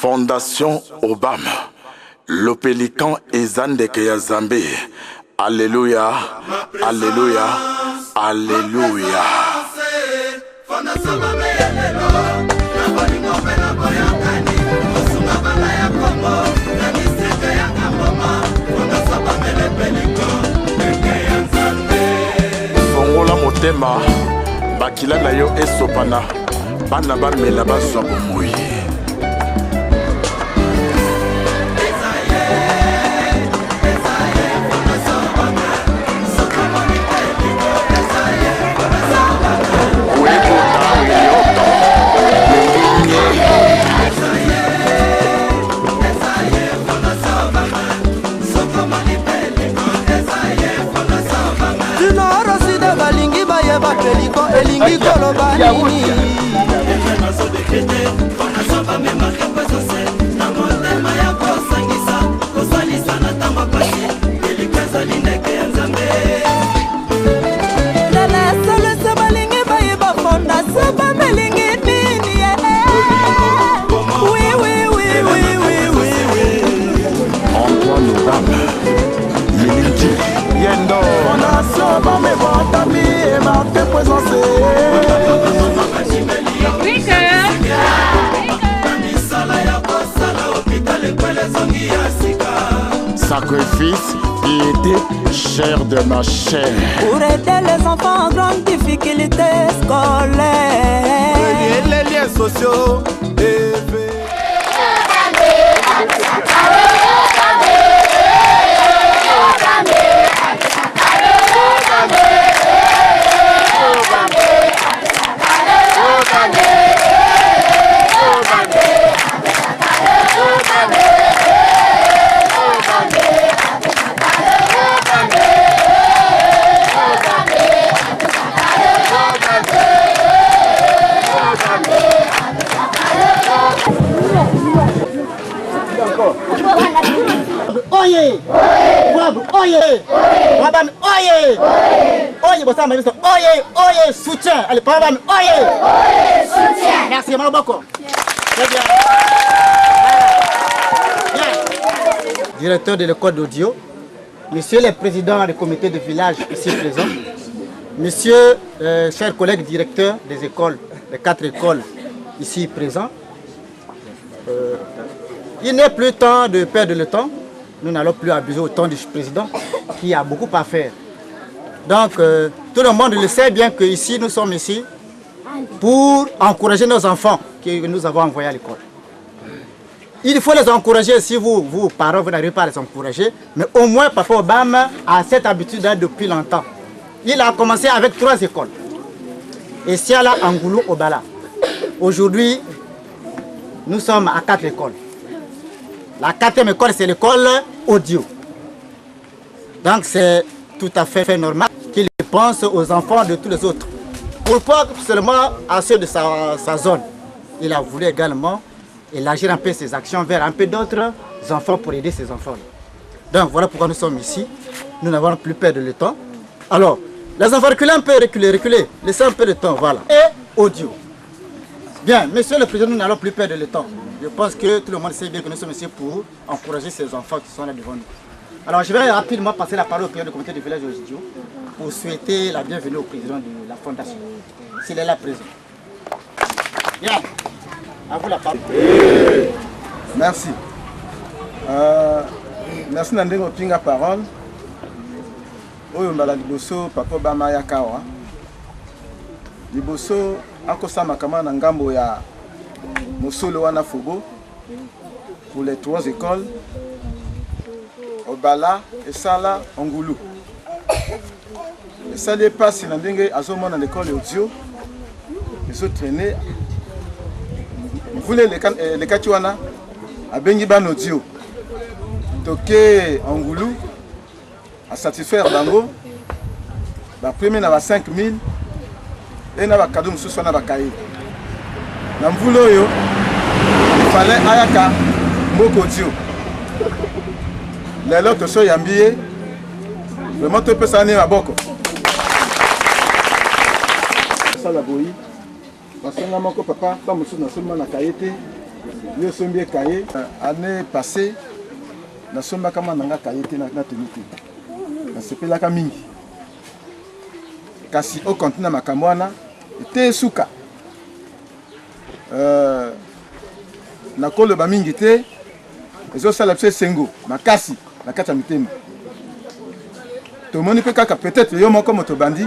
Fondation Obama. Le pélican ezandeke ya Zambé. Alléluia. Alléluia. Alléluia. Fongola motema bakila na yo esopana bana bamela bazwa bomoi. Elingi koloba nini Nana solo sabalingi baye ba fonda saba melingi nini Oui oui oui oui oui oui Antoine Obama Yelinji Yendo Fondation Obama Botami et marqué présence. Sacrifice, piété, chair de ma chair. Pour aider les enfants en grande difficulté scolaire. Les liens sociaux. Oye! Oye! Madame, oye! Oye, bon, ça m'a dit oye! Oye! Soutien! Allez, madame, oye! Oye! Soutien! Merci, madame Boko. Très bien. Bien. Directeur de l'école d'audio, monsieur le président du comité de village ici présent, monsieur, chers collègues directeurs des écoles, des 4 écoles ici présents, il n'est plus temps de perdre le temps. Nous n'allons plus abuser autant du président qui a beaucoup à faire. Donc, tout le monde le sait bien qu'ici, nous sommes ici pour encourager nos enfants que nous avons envoyés à l'école. Il faut les encourager. Si vous parents, vous n'arrivez pas à les encourager, mais au moins Papa Obama a cette habitude depuis longtemps. Il a commencé avec 3 écoles. Et Siala, Angoulou, Obala. Aujourd'hui, nous sommes à 4 écoles. La 4e école, c'est l'école audio. Donc c'est tout à fait normal qu'il pense aux enfants de tous les autres. Pourquoi seulement à ceux de sa zone? Il a voulu également élargir un peu ses actions vers un peu d'autres enfants pour aider ces enfants. Donc voilà pourquoi nous sommes ici. Nous n'avons plus perdre le temps. Alors, les enfants reculez un peu, reculez. Laissez un peu de temps, voilà. Et audio. Bien, monsieur le président, nous n'allons plus perdre le temps. Je pense que tout le monde sait bien que nous sommes ici pour encourager ces enfants qui sont là devant nous. Alors je vais rapidement passer la parole au président du comité du village d'Ojidio pour souhaiter la bienvenue au président de la fondation, s'il est là présent. Bien, à vous la parole. Merci. Merci Nandego Pinga parole. Oyo mbala liboso Papa Obama Yakawa. Liboso akosama kama na ngambo ya Mosolo wana Fogo pour les 3 écoles Obala, Esala, Angoulou. Esali passe na ndenge azomona na l'école audio. Les autres traînés. Vous voulez les katiwana abengi ban audio. Toké Angoulou à satisfaire bango. Ba premier na ba 5000 et na ba cadeau mususu na ba kayi. Na mvulo yo il fallait ayaka mboko audio. Lelo to so yambiye vraiment to pesa ne maboko. Ça la boyi. Parce que moko papa pas mususu na seulement na kayete Yo sombi cahier année passée na somba kama nanga cahier te na tenite. Na sepelaka mingi. Kasi au continent makamwana te suka. Na kolo ba mingi te ezo sala pse sengo makasi na kata mitema. To moni pe kaka peut-être yo moko moto bandi.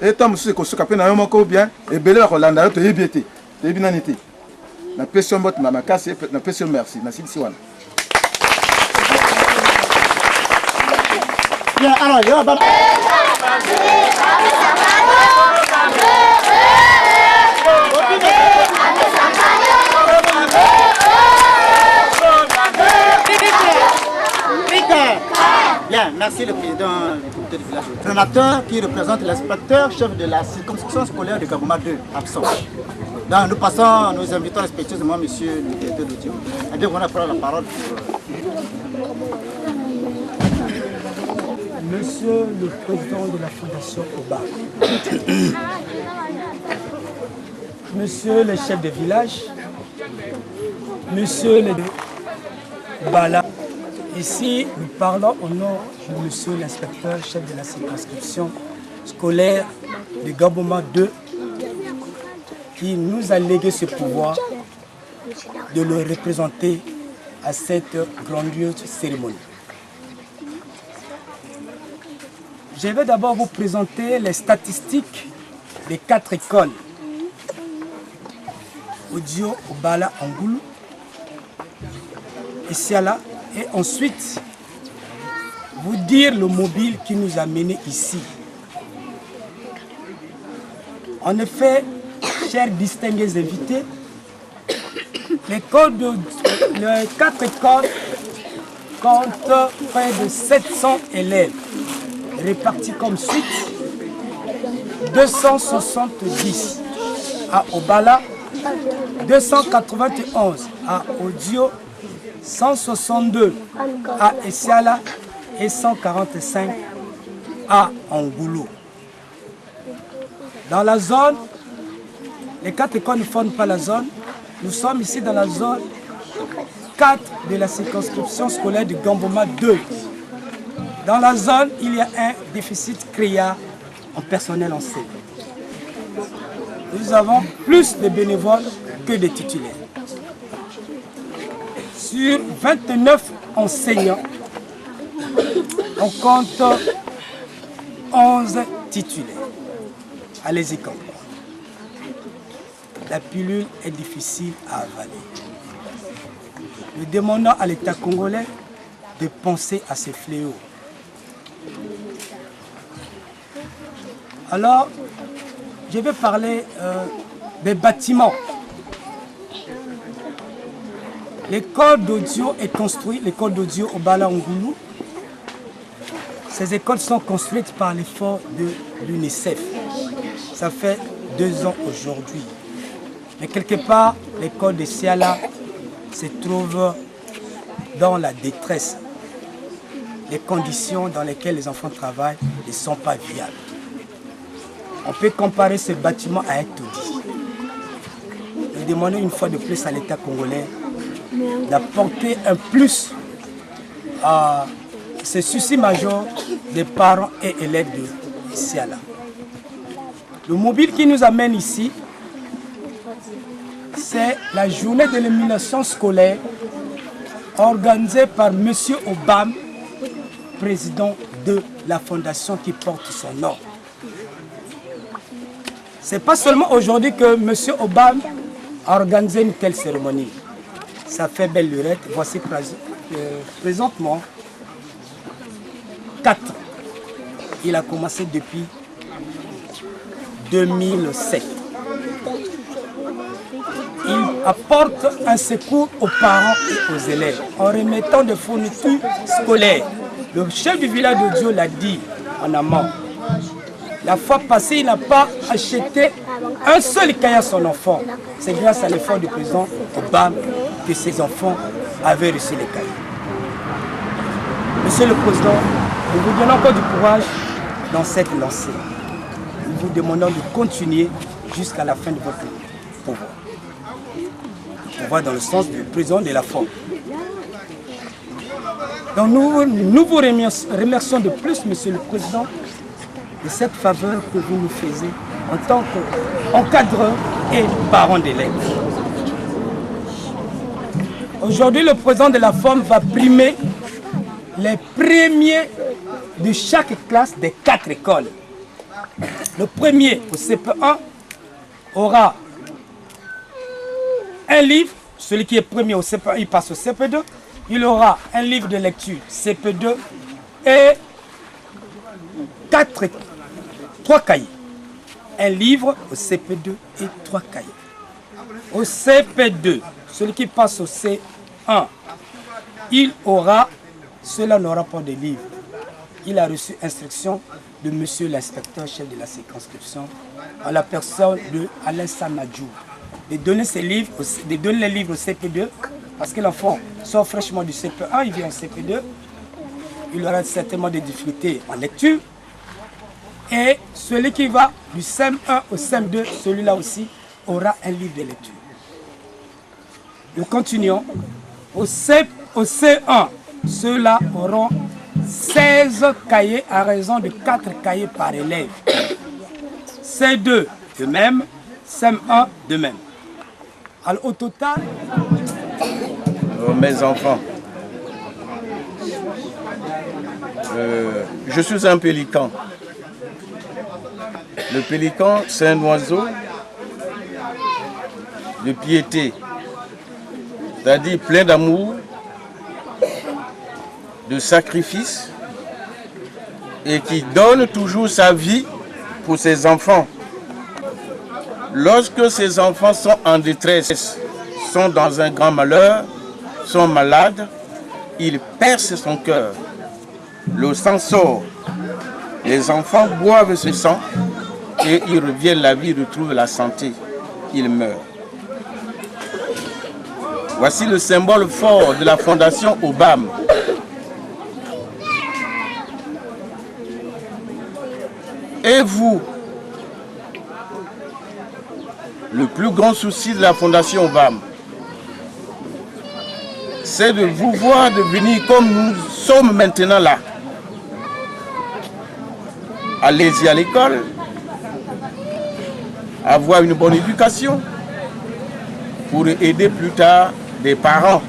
Et tant monsieur ko suka pe na yo moko bien e belé ko landa yo to yebiete. Te yebi nani te. Na pesi mbot na makasi na pesi merci na sisi wana. Bien, alors, yo ba Bien, merci le président du comité du village. Le donateur qui représente l'inspecteur chef de la circonscription scolaire de Gaboma 2, absent. Donc nous passons, nous invitons respectueusement monsieur le directeur d'audio. Et bien on va prendre la parole. Monsieur le président de la Fondation OBA, monsieur le chef de village, monsieur le Bala, ici nous parlons au nom de monsieur l'inspecteur chef de la circonscription scolaire de Gaboma 2 qui nous a légué ce pouvoir de le représenter à cette grandiose cérémonie. Je vais d'abord vous présenter les statistiques des 4 écoles. Audio, Obala, Angoulou, et Siala. Et ensuite, vous dire le mobile qui nous a menés ici. En effet, chers distingués invités, les 4 écoles comptent près de 700 élèves. Répartis comme suite, 270 à Obala, 291 à Audio, 162 à Essiala et 145 à Angoulou. Dans la zone, les 4 écoles ne forment pas la zone. Nous sommes ici dans la zone 4 de la circonscription scolaire de Gamboma 2. Dans la zone, il y a un déficit créa en personnel enseignant. Nous avons plus de bénévoles que de titulaires. Sur 29 enseignants, on compte 11 titulaires. Allez-y comprendre. La pilule est difficile à avaler. Nous demandons à l'État congolais de penser à ces fléaux. Alors, je vais parler des bâtiments. L'école d'audio est construite, l'école d'audio au Bala Angoulou. Ces écoles sont construites par l'effort de l'UNICEF. Ça fait 2 ans aujourd'hui. Mais quelque part, l'école de Siala se trouve dans la détresse. Les conditions dans lesquelles les enfants travaillent ne sont pas viables. On peut comparer ce bâtiment à un taudis. Nous demandons une fois de plus à l'État congolais d'apporter un plus à ce souci majeur des parents et élèves de Siala. Le mobile qui nous amène ici, c'est la journée de l'élimination scolaire organisée par M. Obama, président de la fondation qui porte son nom. Ce n'est pas seulement aujourd'hui que M. Obama a organisé une telle cérémonie. Ça fait belle lurette. Voici présentement 4 ans. Il a commencé depuis 2007. Il apporte un secours aux parents et aux élèves en remettant des fournitures scolaires. Le chef du village de Dieu l'a dit en amont. La fois passée, il n'a pas acheté un seul cahier à son enfant. C'est grâce à l'effort du président Obama que ses enfants avaient reçu les cahiers. Monsieur le Président, nous vous donnons encore du courage dans cette lancée. Nous vous demandons de continuer jusqu'à la fin de votre pouvoir. va dans le sens du président de la forme. Donc nous vous remercions de plus, Monsieur le Président, de cette faveur que vous nous faites en tant qu'encadreur et parent d'élèves. Aujourd'hui, le président de la forme va primer les premiers de chaque classe des 4 écoles. Le premier au CP1 aura un livre, celui qui est premier au CP1, il passe au CP2. Il aura un livre de lecture CP2 et 3 cahiers. Un livre au CP2 et 3 cahiers. Au CP2, celui qui passe au C1, il aura, cela n'aura pas de livre. Il a reçu instruction de monsieur l'inspecteur chef de la circonscription, en la personne de Alain Samadjou, de donner ses livres, de donner les livres au CP2, parce que l'enfant sort fraîchement du CP1, il vient au CP2, il aura certainement des difficultés en lecture. Et celui qui va du CM1 au CM2, celui-là aussi aura un livre de lecture. Nous continuons. Au C1, ceux-là auront 16 cahiers à raison de 4 cahiers par élève. C2 de même, CM1 de même. Alors au total... Mes enfants, je suis un pélican. Le pélican, c'est un oiseau de piété, c'est-à-dire plein d'amour, de sacrifice, et qui donne toujours sa vie pour ses enfants. Lorsque ses enfants sont en détresse, sont dans un grand malheur, sont malades, il perce son cœur. Le sang sort. Les enfants boivent ce sang et ils reviennent à la vie, retrouvent la santé. Ils meurent. Voici le symbole fort de la fondation Obam. Et vous, le plus grand souci de la fondation Obam, c'est de vous voir devenir comme nous sommes maintenant là. Allez-y à l'école, avoir une bonne éducation pour aider plus tard des parents.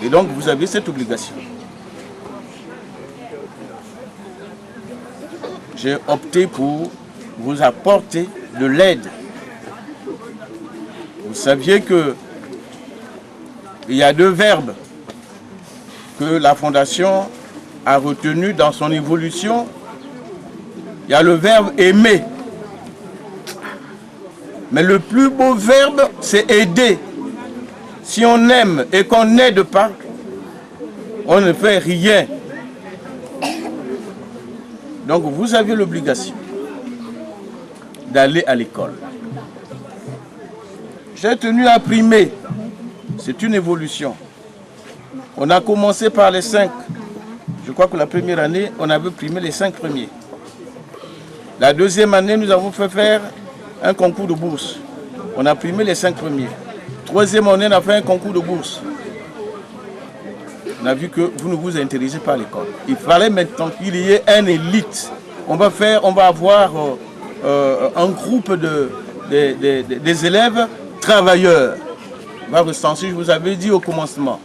Et donc vous avez cette obligation. J'ai opté pour vous apporter de l'aide. Vous saviez que il y a 2 verbes que la Fondation a retenus dans son évolution. Il y a le verbe aimer. Mais le plus beau verbe, c'est aider. Si on aime et qu'on n'aide pas, on ne fait rien. Donc vous avez l'obligation d'aller à l'école. J'ai tenu à primer. C'est une évolution. On a commencé par les 5. Je crois que la première année, on avait primé les 5 premiers. La deuxième année, nous avons fait faire un concours de bourse. On a primé les 5 premiers. Troisième année, on a fait un concours de bourse. On a vu que vous ne vous intéressez pas à l'école. Il fallait maintenant qu'il y ait une élite. On va avoir un groupe des élèves travailleurs. On va recenser, je vous avais dit au commencement,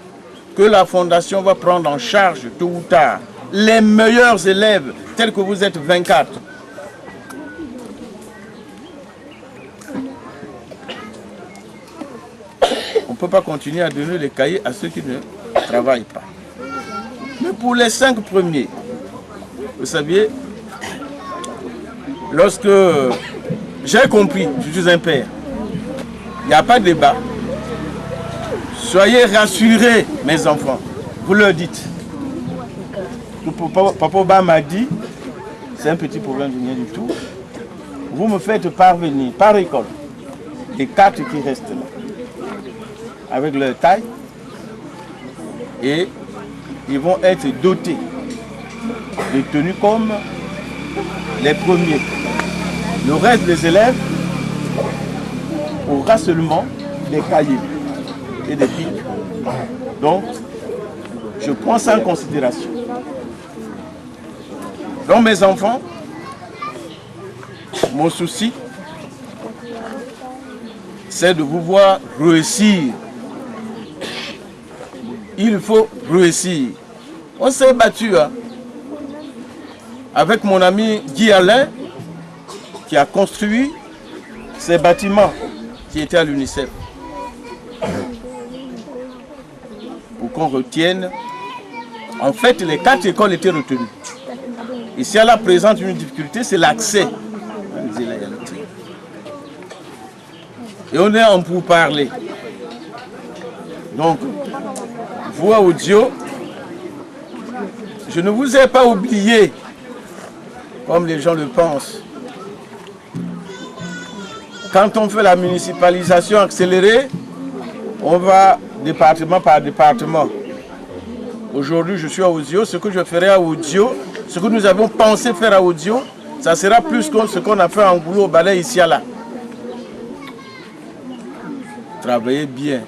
que la Fondation va prendre en charge tôt ou tard les meilleurs élèves, tels que vous êtes 24. On ne peut pas continuer à donner les cahiers à ceux qui ne travaillent pas. Mais pour les 5 premiers, vous saviez, lorsque j'ai compris, je suis un père, il n'y a pas de débat. Soyez rassurés, mes enfants. Vous leur dites. Papa Oba m'a dit, c'est un petit problème, rien du tout. Vous me faites parvenir par école les 4 qui restent là, avec leur taille, et ils vont être dotés de tenues comme les premiers. Le reste des élèves aura seulement des cahiers et des piles. Donc, je prends ça en considération. Donc, mes enfants, mon souci, c'est de vous voir réussir. Il faut réussir. On s'est battu avec mon ami Guy Alain, qui a construit ces bâtiments qui étaient à l'UNICEF. Pour qu'on retienne. En fait, les 4 écoles étaient retenues. Et si elle présente une difficulté, c'est l'accès. Et on est en pourparlers. Donc, voix audio, je ne vous ai pas oublié, comme les gens le pensent. Quand on fait la municipalisation accélérée, on va département par département. Aujourd'hui, je suis à Audio. Ce que je ferai à Audio, ce que nous avons pensé faire à Audio, ça sera plus que ce qu'on a fait en Goulou, au balai ici à là. Travaillez bien.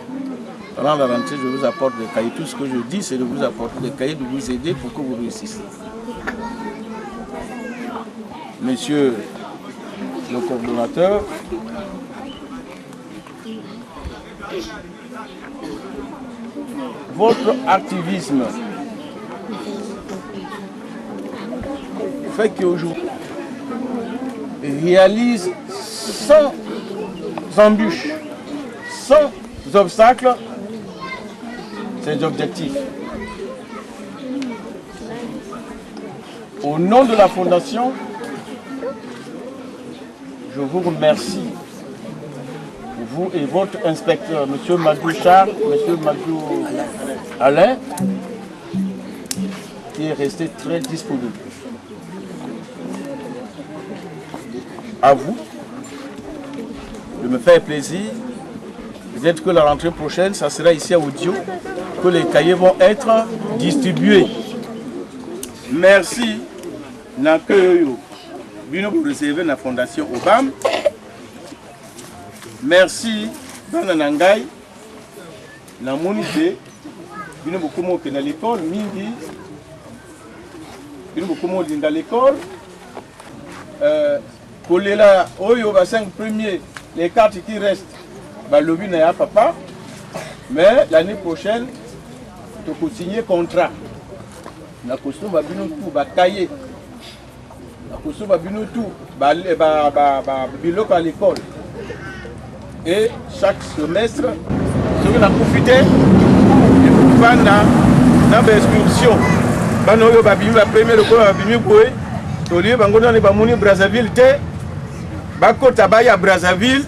Pendant la rentrée, je vous apporte des cahiers. Tout ce que je dis, c'est de vous apporter des cahiers, de vous aider pour que vous réussissiez. Messieurs le coordonnateur, votre activisme fait qu'aujourd'hui, réalise sans embûches, sans obstacles, ses objectifs. Au nom de la Fondation, je vous remercie, vous et votre inspecteur, M. Madou Charles, M. Madou Alain, qui est resté très disponible. À vous de me faire plaisir. Peut-être que la rentrée prochaine, ça sera ici à Audio, que les cahiers vont être distribués. Merci. Pour recevoir la Fondation Obama. Merci. Bananangai. La monité. Nous beaucoup dans l'école. Mingi. Nous beaucoup dans l'école. Kolela, Oyo, 5 premiers, les 4 qui restent, lobby n'a papa. Mais l'année prochaine, tu peux signer contrat. La costume va bien tout, va tailler. La costume va bien tout, va biloc à l'école. Et chaque semestre, ce qu'on a profité, et pour faire une excursion. Banoyo va bien la première école, va bien bouer. Tolier, bangono ne va mourir Brazzaville, Bako Tabaya à Brazzaville,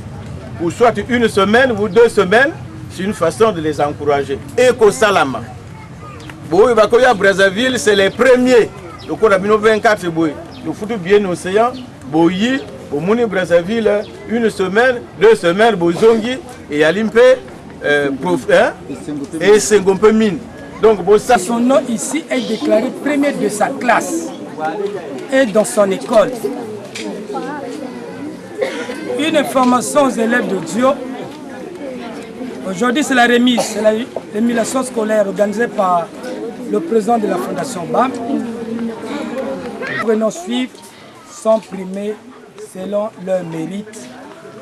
ou soit une semaine ou 2 semaines, c'est une façon de les encourager. Eko Salama. Boy, Bakoya Brazzaville, c'est les premiers. Donc on a bien 24 boy. Nous foutons bien l'océan. Boyi, au Mouni Brazzaville, 1 semaine, 2 semaines, Bozongi et Alimpe, et Sengompe Mine. Donc ça. Son nom ici est déclaré premier de sa classe et dans son école. Une information aux élèves de Dio. Aujourd'hui, c'est la remise, c'est l'émulation scolaire organisée par le président de la Fondation BAM. Nous suivre sont primés selon leur mérite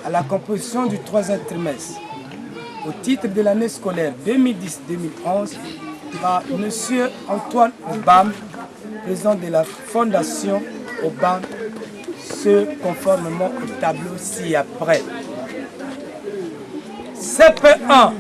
à la composition du 3e trimestre au titre de l'année scolaire 2010-2011 par M. Antoine Obam, président de la Fondation Obam, ce conformément au tableau ci-après. CP1